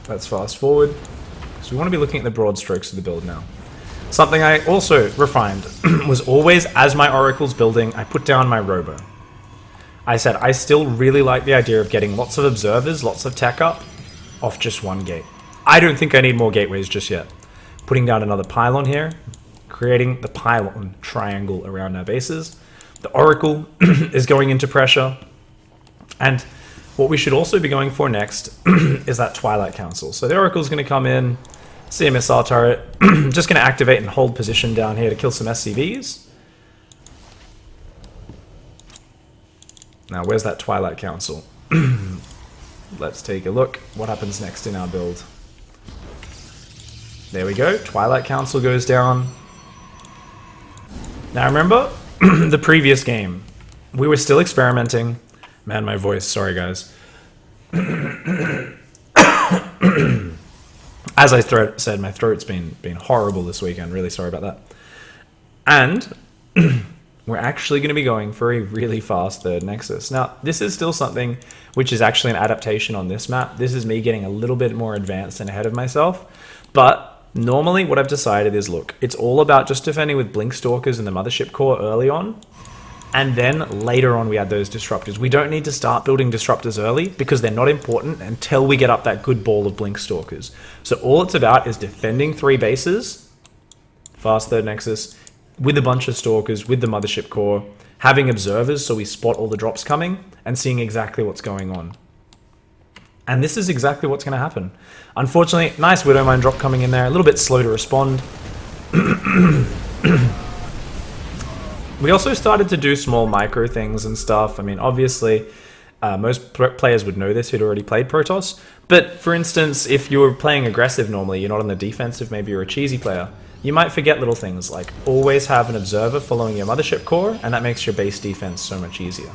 Let's fast forward. So we want to be looking at the broad strokes of the build now. Something I also refined was always, as my Oracle's building, I put down my Robo. I said, I still really like the idea of getting lots of observers, lots of tech up, off just one gate. I don't think I need more gateways just yet. Putting down another pylon here, creating the pylon triangle around our bases. The Oracle is going into pressure. And what we should also be going for next is that Twilight Council. So the Oracle's going to come in, see a missile turret, just going to activate and hold position down here to kill some SCVs. Now, where's that Twilight Council? Let's take a look. What happens next in our build? There we go. Twilight Council goes down. Now, remember the previous game? We were still experimenting. Man, my voice. Sorry, guys. As I said, my throat's been horrible this weekend. Really sorry about that. And we're actually going to be going for a really fast third nexus. Now, this is still something which is actually an adaptation on this map. This is me getting a little bit more advanced and ahead of myself. But normally what I've decided is, look, it's all about just defending with blink stalkers in the mothership core early on. And then later on we add those disruptors. We don't need to start building disruptors early because they're not important until we get up that good ball of blink stalkers. So all it's about is defending 3 bases, fast third nexus, with a bunch of stalkers, with the mothership core, having observers so we spot all the drops coming, and seeing exactly what's going on. And this is exactly what's going to happen. Unfortunately, nice Widowmine drop coming in there, a little bit slow to respond. We also started to do small micro things and stuff. I mean, obviously, most players would know this who'd already played Protoss. But for instance, if you were playing aggressive normally, you're not on the defensive, maybe you're a cheesy player, you might forget little things like always have an observer following your mothership core, and that makes your base defense so much easier.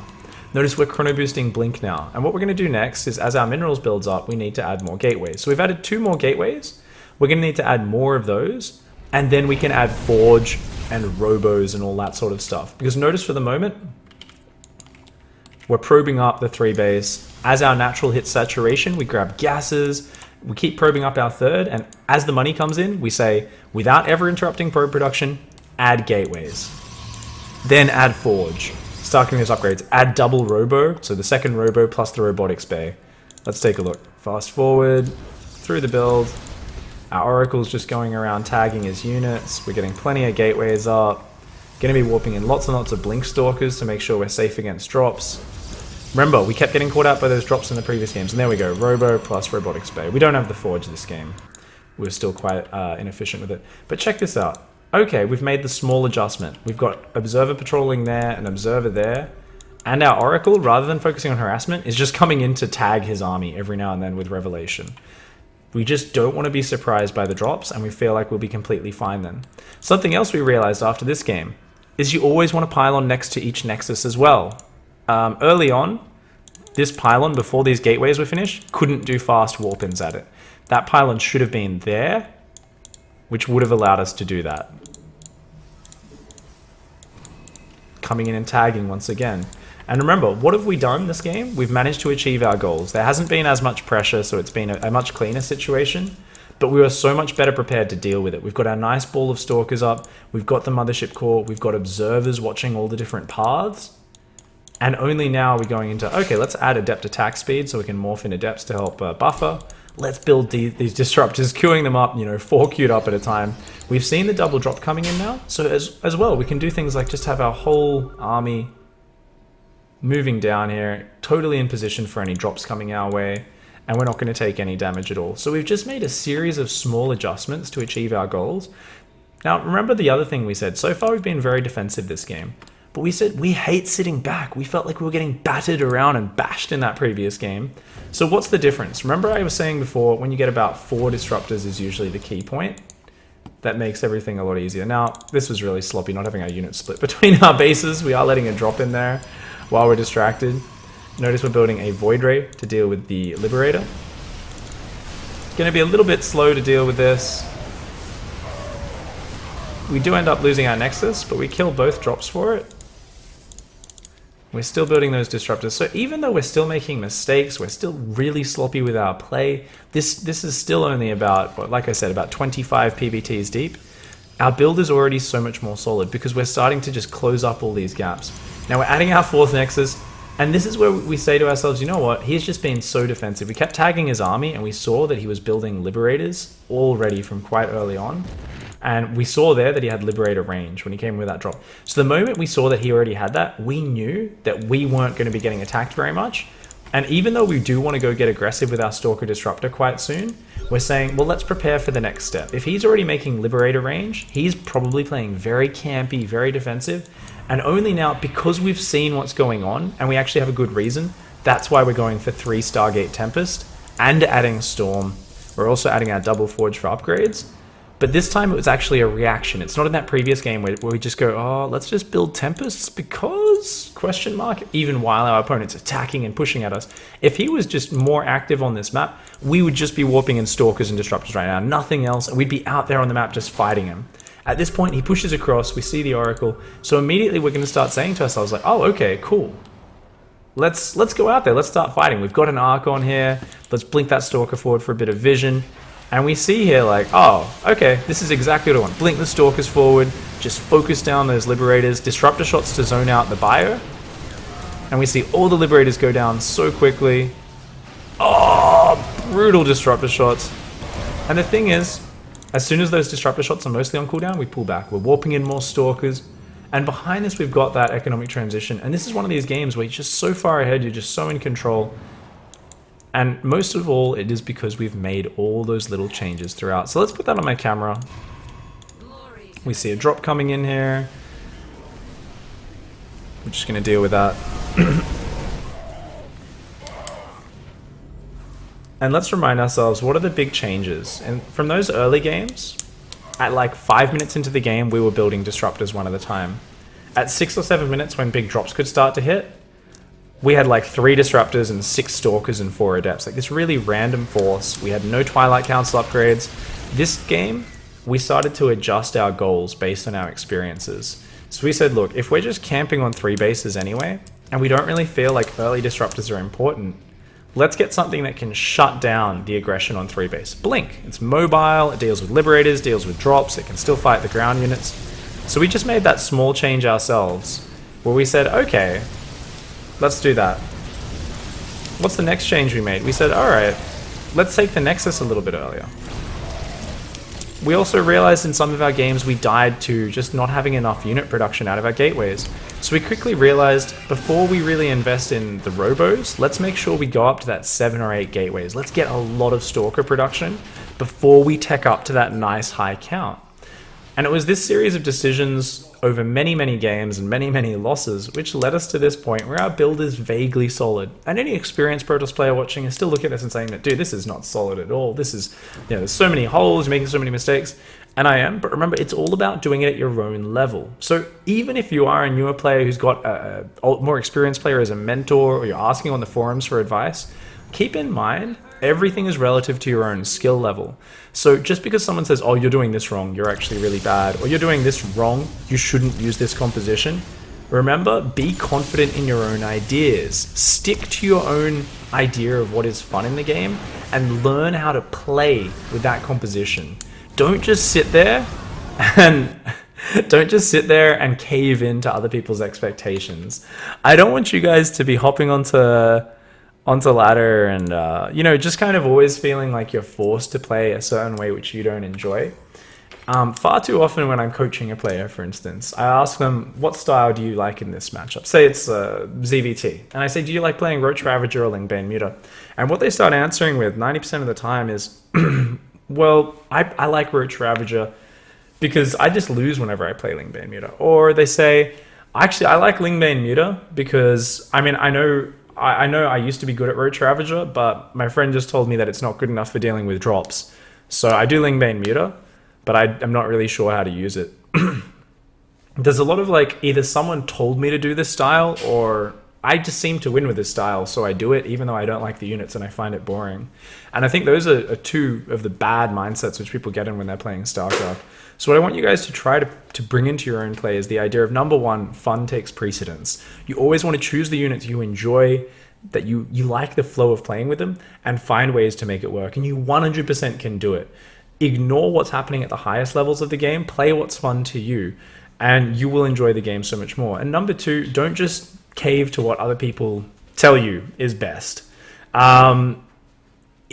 Notice we're chrono boosting blink now. And what we're going to do next is, as our minerals builds up, we need to add more gateways. So we've added 2 more gateways. We're going to need to add more of those. And then we can add forge and robos and all that sort of stuff. Because notice for the moment, we're probing up the 3 base. As our natural hits saturation, we grab gases. We keep probing up our third. And as the money comes in, we say, without ever interrupting probe production, add gateways. Then add forge. Start getting those upgrades. Add double robo. So the second robo plus the robotics bay. Let's take a look. Fast forward through the build. Our Oracle's just going around tagging his units. We're getting plenty of gateways up. Going to be warping in lots and lots of blink stalkers to make sure we're safe against drops. Remember, we kept getting caught out by those drops in the previous games. And there we go. Robo plus robotics bay. We don't have the forge this game. We're still quite inefficient with it. But check this out. Okay, we've made the small adjustment. We've got observer patrolling there, an observer there. And our Oracle, rather than focusing on harassment, is just coming in to tag his army every now and then with revelation. We just don't want to be surprised by the drops, and we feel like we'll be completely fine then. Something else we realized after this game is you always want a pylon next to each nexus as well. Early on, this pylon, before these gateways were finished, couldn't do fast warp-ins at it. That pylon should have been there, which would have allowed us to do that. Coming in and tagging once again. And remember, what have we done this game? We've managed to achieve our goals. There hasn't been as much pressure, so it's been a much cleaner situation, but we were so much better prepared to deal with it. We've got our nice ball of stalkers up, we've got the mothership core, we've got observers watching all the different paths, and only now are we going into, okay, let's add adept attack speed so we can morph in adepts to help buffer. Let's build these disruptors, queuing them up, 4 queued up at a time. We've seen the double drop coming in now, so as well, we can do things like just have our whole army moving down here, totally in position for any drops coming our way, and we're not going to take any damage at all. So we've just made a series of small adjustments to achieve our goals. Now, remember the other thing we said, so far we've been very defensive this game, but we said we hate sitting back. We felt like we were getting battered around and bashed in that previous game. So what's the difference? Remember I was saying before, when you get about 4 disruptors is usually the key point. That makes everything a lot easier. Now, this was really sloppy, not having our units split between our bases. We are letting a drop in there while we're distracted. Notice we're building a Void Ray to deal with the Liberator. Going to be a little bit slow to deal with this. We do end up losing our Nexus, but we kill both drops for it. We're still building those disruptors. So even though we're still making mistakes, we're still really sloppy with our play. This is still only about, like I said, about 25 PBTs deep. our build is already so much more solid because we're starting to just close up all these gaps. Now we're adding our 4th nexus, and this is where we say to ourselves, you know what, he's just been so defensive. We kept tagging his army, and we saw that he was building liberators already from quite early on. And we saw there that he had liberator range when he came with that drop. So the moment we saw that he already had that, we knew that we weren't going to be getting attacked very much. And even though we do want to go get aggressive with our stalker disruptor quite soon, we're saying, well, let's prepare for the next step. If he's already making liberator range, he's probably playing very campy, very defensive. And only now, because we've seen what's going on, and we actually have a good reason, that's why we're going for 3 Stargate Tempest and adding Storm. We're also adding our double Forge for upgrades. But this time it was actually a reaction. It's not in that previous game where we just go, oh, let's just build Tempests because, question mark, even while our opponent's attacking and pushing at us. If he was just more active on this map, we would just be warping in Stalkers and Disruptors right now, nothing else, and we'd be out there on the map just fighting him. At this point, he pushes across, we see the Oracle, so immediately we're going to start saying to ourselves, like, oh, okay, cool. Let's go out there, let's start fighting. We've got an arc on here, let's blink that Stalker forward for a bit of vision. And we see here like, oh, okay, this is exactly what I want. Blink the Stalkers forward, just focus down those Liberators, Disruptor shots to zone out the bio. And we see all the Liberators go down so quickly. Oh, brutal Disruptor shots. And the thing is, as soon as those Disruptor shots are mostly on cooldown, we pull back. We're warping in more Stalkers. And behind this, we've got that economic transition. And this is one of these games where you're just so far ahead, you're just so in control. And most of all, it is because we've made all those little changes throughout. So let's put that on my camera. We see a drop coming in here. We're just going to deal with that. And let's remind ourselves, what are the big changes? And from those early games, at like 5 minutes into the game, we were building Disruptors one at a time. At 6 or 7 minutes, when big drops could start to hit, we had like 3 Disruptors and 6 Stalkers and 4 Adepts. Like this really random force. We had no Twilight Council upgrades. This game, we started to adjust our goals based on our experiences. So we said, look, if we're just camping on 3 bases anyway, and we don't really feel like early Disruptors are important, let's get something that can shut down the aggression on 3 base. Blink. It's mobile, it deals with Liberators, deals with drops, it can still fight the ground units. So we just made that small change ourselves, where we said, okay, let's do that. What's the next change we made? We said, alright, let's take the Nexus a little bit earlier. We also realized in some of our games we died to just not having enough unit production out of our gateways. So we quickly realized, before we really invest in the Robos, let's make sure we go up to that 7 or 8 gateways. Let's get a lot of Stalker production before we tech up to that nice high count. And it was this series of decisions over many, many games and many, many losses which led us to this point where our build is vaguely solid. And any experienced Protoss player watching is still looking at this and saying that, dude, this is not solid at all. This is, you know, there's so many holes, you're making so many mistakes. And I am, but remember, it's all about doing it at your own level. So even if you are a newer player who's got a more experienced player as a mentor, or you're asking on the forums for advice, keep in mind, everything is relative to your own skill level. So just because someone says, oh, you're doing this wrong, you're actually really bad, or you're doing this wrong, you shouldn't use this composition. Remember, be confident in your own ideas. Stick to your own idea of what is fun in the game and learn how to play with that composition. Don't just sit there and cave into other people's expectations. I don't want you guys to be hopping onto ladder and you know, just kind of always feeling like you're forced to play a certain way which you don't enjoy. Far too often when I'm coaching a player, for instance, I ask them, what style do you like in this matchup? Say it's ZVT. And I say, do you like playing Roach Ravager or Lingbane Muta? And what they start answering with 90% of the time is, well, I like Roach Ravager because I just lose whenever I play Lingbane Muta. Or they say, actually, I like Lingbane Muta because, I mean, I know I used to be good at Roach Ravager, but my friend just told me that it's not good enough for dealing with drops. So I do Lingbane Muta, but I'm not really sure how to use it. There's a lot of like, either someone told me to do this style, or I just seem to win with this style, so I do it even though I don't like the units and I find it boring. And I think those are two of the bad mindsets which people get in when they're playing StarCraft. So what I want you guys to try to bring into your own play is the idea of, number one, fun takes precedence. You always want to choose the units you enjoy, that you like the flow of playing with them, and find ways to make it work. And you 100% can do it. ignore what's happening at the highest levels of the game, play what's fun to you, and you will enjoy the game so much more. And number two, don't just cave to what other people tell you is best.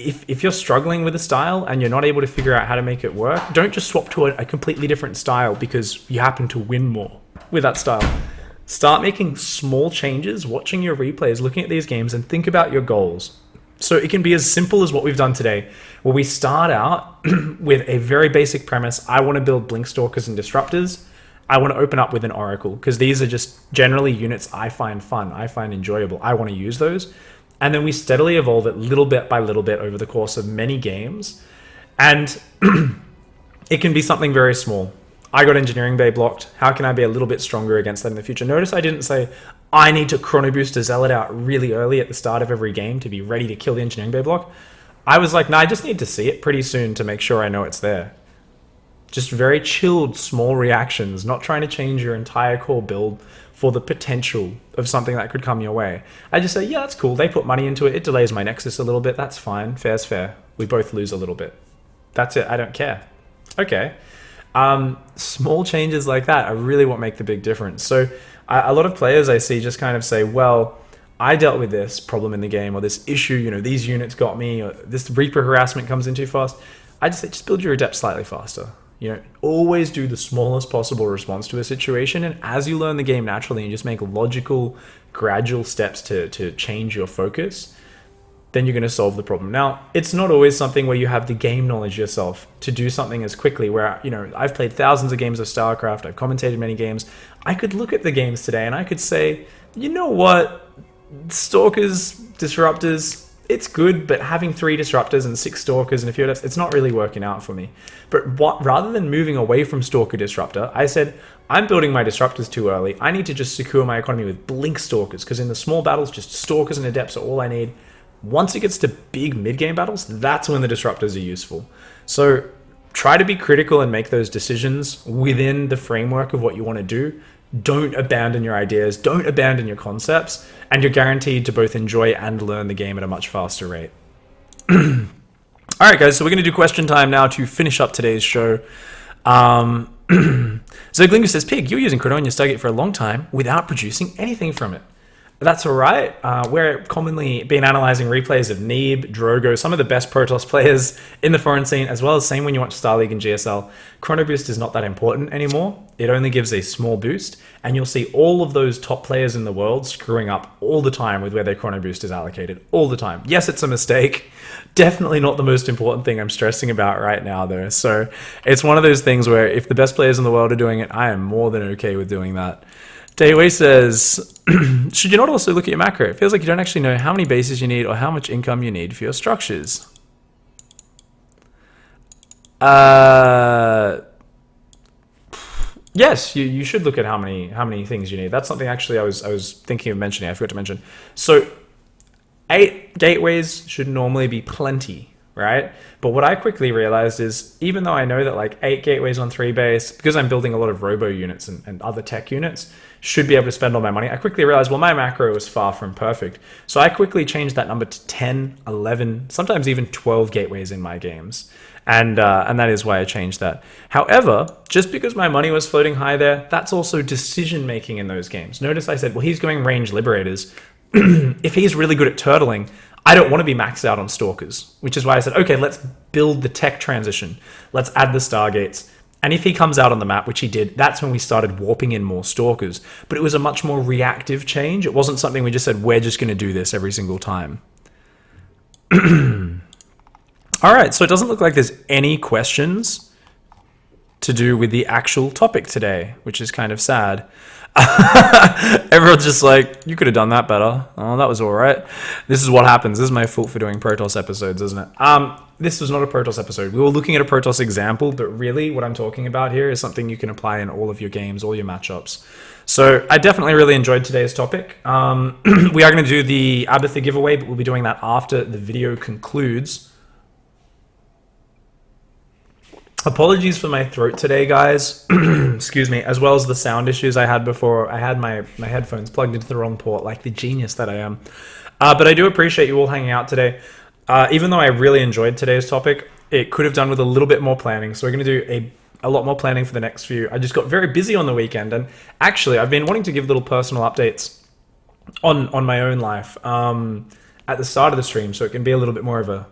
If you're struggling with a style and you're not able to figure out how to make it work, don't just swap to a completely different style because you happen to win more with that style. Start making small changes, watching your replays, looking at these games, and think about your goals. So it can be as simple as what we've done today, where we start out with a very basic premise. I want to build blink stalkers and disruptors. I want to open up with an Oracle because these are just generally units I find fun, I find enjoyable. I want to use those. And then we steadily evolve it little bit by little bit over the course of many games. And it can be something very small. I got Engineering Bay blocked. How can I be a little bit stronger against that in the future? Notice I didn't say, I need to Chrono Boost a Zealot out really early at the start of every game to be ready to kill the Engineering Bay block. I was like, no, I just need to see it pretty soon to make sure I know it's there. Just very chilled, small reactions, not trying to change your entire core build for the potential of something that could come your way. I just say, yeah, that's cool. They put money into it. It delays my Nexus a little bit. That's fine. Fair's fair. We both lose a little bit. That's it. I don't care. Okay. Small changes like that are really what make the big difference. So a lot of players I see just kind of say, well, I dealt with this problem in the game or this issue, you know, these units got me, or this Reaper harassment comes in too fast. I just say, just build your adept slightly faster. You know, always do the smallest possible response to a situation, and as you learn the game naturally and you just make logical, gradual steps to change your focus, then you're going to solve the problem. Now, it's not always something where you have the game knowledge yourself to do something as quickly, where, you know, I've played thousands of games of StarCraft, I've commentated many games. I could look at the games today and I could say, you know what, Stalkers, Disruptors, it's good, but having 3 Disruptors and 6 Stalkers and a few adepts, it's not really working out for me. But rather than moving away from Stalker Disruptor, I said, I'm building my Disruptors too early. I need to just secure my economy with Blink Stalkers, because in the small battles, just Stalkers and Adepts are all I need. Once it gets to big mid-game battles, that's when the Disruptors are useful. So try to be critical and make those decisions within the framework of what you want to do. Don't abandon your ideas, don't abandon your concepts, and you're guaranteed to both enjoy and learn the game at a much faster rate. Alright guys, so we're going to do question time now to finish up today's show. So Glingo says, Pig, you're using Chrono on your Stargate for a long time without producing anything from it. That's alright. We're commonly been analyzing replays of Neeb, Drogo, some of the best Protoss players in the foreign scene, as well as same when you watch Star League and GSL. Chrono Boost is not that important anymore. It only gives a small boost, and you'll see all of those top players in the world screwing up all the time with where their Chrono Boost is allocated. All the time. Yes, it's a mistake. Definitely not the most important thing I'm stressing about right now, though. So it's one of those things where if the best players in the world are doing it, I am more than okay with doing that. Dayway says, should you not also look at your macro? It feels like you don't actually know how many bases you need or how much income you need for your structures. Yes, you should look at how many things you need. That's something actually I was thinking of mentioning. I forgot to mention. So 8 gateways should normally be plenty, right? But what I quickly realized is, even though I know that like 8 gateways on 3 base, because I'm building a lot of Robo units and other tech units, should be able to spend all my money, I quickly realized, well, my macro is far from perfect. So I quickly changed that number to 10, 11, sometimes even 12 gateways in my games. And that is why I changed that. However, just because my money was floating high there, that's also decision making in those games. Notice I said, well, he's going range liberators. If he's really good at turtling, I don't want to be maxed out on Stalkers, which is why I said, okay, let's build the tech transition. Let's add the Stargates. And if he comes out on the map, which he did, that's when we started warping in more Stalkers. But it was a much more reactive change. It wasn't something we just said, we're just going to do this every single time. All right, so it doesn't look like there's any questions to do with the actual topic today, which is kind of sad. Everyone's just like, you could have done that better. Oh, that was all right. This is what happens. This is my fault for doing Protoss episodes, isn't it? This was not a Protoss episode. We were looking at a Protoss example, but really what I'm talking about here is something you can apply in all of your games, all your matchups. So I definitely really enjoyed today's topic. We are going to do the Abathur giveaway, but we'll be doing that after the video concludes. Apologies for my throat today, guys. Excuse me, as well as the sound issues I had before. I had my headphones plugged into the wrong port, like the genius that I am. But I do appreciate you all hanging out today. Even though I really enjoyed today's topic, it could have done with a little bit more planning. So we're going to do a lot more planning for the next few. I just got very busy on the weekend, and actually I've been wanting to give little personal updates on my own life at the start of the stream, so it can be a little bit more of a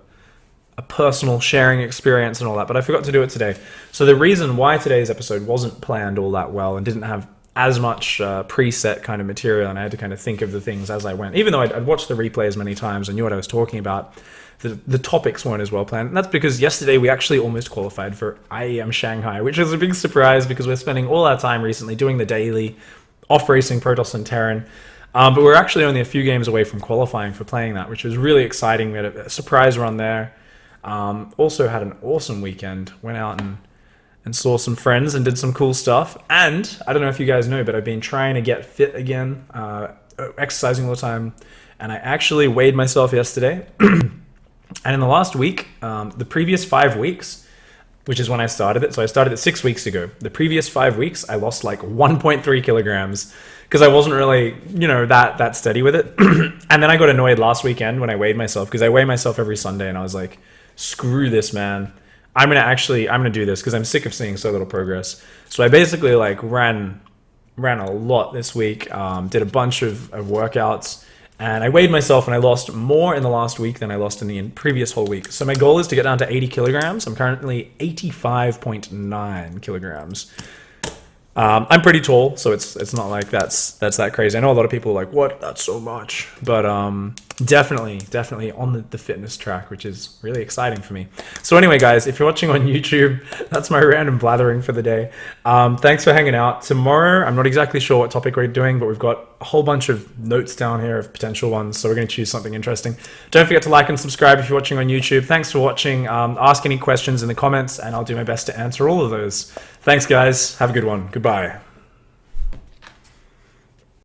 personal sharing experience and all that, but I forgot to do it today. So the reason why today's episode wasn't planned all that well and didn't have as much preset kind of material, and I had to kind of think of the things as I went, even though I'd watched the replays many times and knew what I was talking about, the topics weren't as well planned. And that's because yesterday we actually almost qualified for IEM Shanghai, which was a big surprise because we're spending all our time recently doing the daily, off-racing Protoss and Terran. But we're actually only a few games away from qualifying for playing that, which was really exciting. We had a surprise run there. Also had an awesome weekend. Went out and saw some friends and did some cool stuff. And I don't know if you guys know, but I've been trying to get fit again, exercising all the time. And I actually weighed myself yesterday. And in the last week, the previous 5 weeks, which is when I started it. So I started it 6 weeks ago. The previous 5 weeks, I lost like 1.3 kilograms because I wasn't really, that steady with it. And then I got annoyed last weekend when I weighed myself, because I weigh myself every Sunday, and I was like, screw this, man. I'm gonna do this because I'm sick of seeing so little progress. So I basically ran a lot this week, did a bunch of workouts, and I weighed myself, and I lost more in the last week than I lost in the previous whole week. So my goal is to get down to 80 kilograms. I'm currently 85.9 kilograms. I'm pretty tall, so it's not like that's that crazy. I know a lot of people are like, what? That's so much. But definitely on the fitness track, which is really exciting for me. So anyway, guys, if you're watching on YouTube, that's my random blathering for the day. Thanks for hanging out. Tomorrow, I'm not exactly sure what topic we're doing, but we've got a whole bunch of notes down here of potential ones, so we're going to choose something interesting. Don't forget to like and subscribe if you're watching on YouTube. Thanks for watching. Ask any questions in the comments, and I'll do my best to answer all of those. Thanks, guys. Have a good one. Goodbye.